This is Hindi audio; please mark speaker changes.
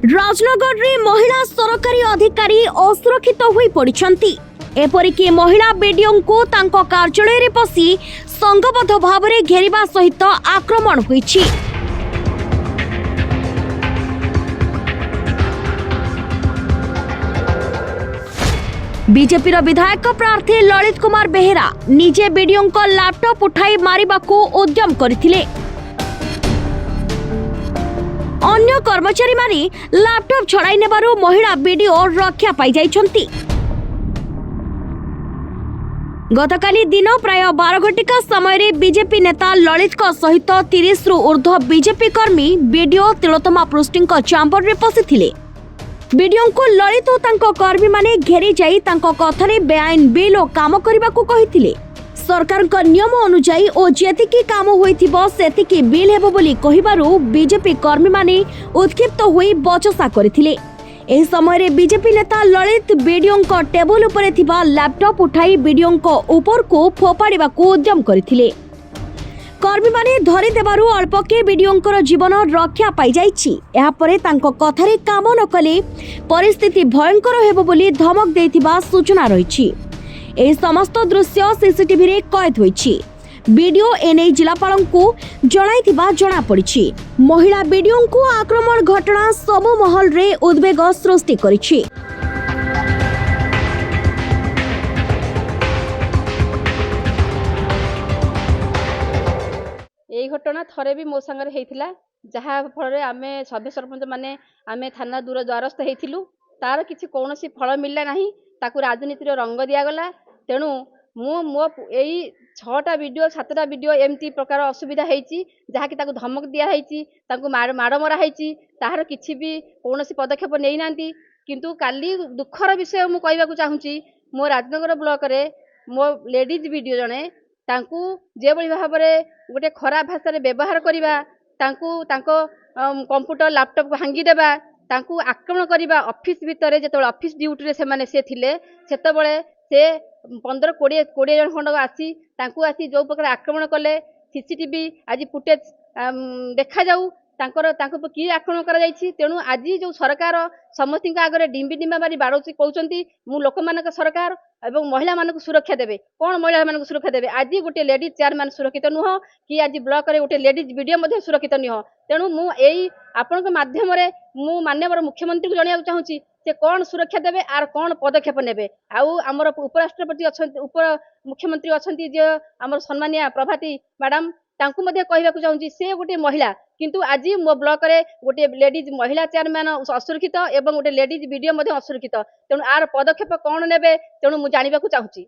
Speaker 1: राजनगर रे महिला सरकारी अधिकारी असुरक्षित होई पड़िछंती। एपरिकी महिला बीडीओ को तांको कार्यालय रे पसी संगबद्ध भावरे घेरिबा सहित आक्रमण होईछि। बीजेपी विधायक प्रार्थी ललित कुमार बेहेरा निजे बीडीओ को लैपटॉप उठाई मारिबाकू उद्यम करथिले। अन्य कर्मचारी माने लैपटॉप छड़ाई नेबारु महिला बीडीओ रक्षा पाई जाइछंती। गतकाली दिन प्राय 12 घटिका समय रे बीजेपी नेता ललित को सहित 30 रु ऊर्ध्व बीजेपी कर्मी बीडीओ तिलोत्तमा पृष्टि चैम्बर रे पसिथिले। बीडीओ को ललित और तांको कर्मी माने घेरी जाई तांको कथरे बेआईन बिल और काम करबा को कहिथिले। सरकार का नियम अनुसार और जेतिकी काम होइथिबो सेतिकी बिल हेबो बोली कहिबारु बीजेपी कर्मी माने उत्क्षिप्त होई बचसा करथिले। एही समय रे बीजेपी नेता ललित बीडीओ को टेबल उपरे थिबा लैपटॉप उठाई बीडीओ को ऊपर को फोपाड़िबा को उद्यम करथिले। कर्मी माने धरी देबारु अल्पके बीडीओ को जीवन रक्षा पाई जाइछि। एहा परे तांको कथारे काम न कले परिस्थिति भयंकर हेबो बोली धमक देथिबा सूचना रहिछि। एही समस्त दृश्य सीसीटीवी रे कैद होइछि। बीडीओ एने जिलापाल को जणाइथिबा जणा पड़िछि। महिला बीडीओ को आक्रमण घटना सबु महल रे उद्वेग सृष्टि करिछि।
Speaker 2: यही घटना थरे भी मो संगे हेइथिला, जहा फल आमे सभ्य सरपंच माने आमे थाना दूर द्वारस्थ हेइथिलु। तार किछि कोनोसी फल मिलला नाही, ताकू राजनीति रो रंग दिया गला। तेणु मो एई 6टा वीडियो 7टा वीडियो एमती प्रकार असुविधा हेइची, जहा कि ताकू धमक दिया हेइची, ताकू माड़ मरा हेइची। ताहार किछि भी कोनोसी पदक्षेप नेई नांती। किंतु काली दुखर विषय मु कहबा को चाहूची, मो राजनगर ब्लॉक रे मो लेडीज वीडियो जने तांकू जे बळी भाबरे गोटे खराब भाषा रे व्यवहार करिबा, तांकू तांको कंप्यूटर लैपटॉप भांगी देबा, तांकू आक्रमण करिबा। ऑफिस भितरे जेतबे ऑफिस ड्यूटी रे से माने से थिले, सेतबळे से 15-20 जन खंड आसी तांकू आसी जो प्रकार आक्रमण कले। सीसीटीवी आज फुटेज देखा जाऊ तांको कि आक्रमण करा जाइछि। तेणु आज जो सरकार समस्त आगे डिंबा मारी बाड़ौची कहउचंती मु लोक मानक सरकार एवं महिला मानक सुरक्षा देबे। कौन महिला मानक सुरक्षा देबे? आज गोटे लेडीज चेयरमैन सुरक्षित नुह कि आज ब्लॉक रे गोटे लेडीज वीडियो मध्ये सुरक्षित नुह। तेणु मु एई आपनक माध्यम रे मु माननीय मुख्यमंत्री को जणिया चाहूची से कौन सुरक्षा देबे आर कौन पदक्षेप नेबे। आउ हमर उपराष्ट्रपति अछंती, उप मुख्यमंत्री अछंती जे हमर सम्मानिया प्रभाती मैडम, तांकू मध्ये कहबा को चाहूची से गोटे महिला, किंतु आज मो ब्लॉक रे गोटे लेडीज महिला चेयरमैन असुरक्षित एवं गोटे लेडीज वीडियो मध्ये असुरक्षित। तेणु आर पदक्षेप कौन नेबे तेणु मु जानिबा को चाहूची।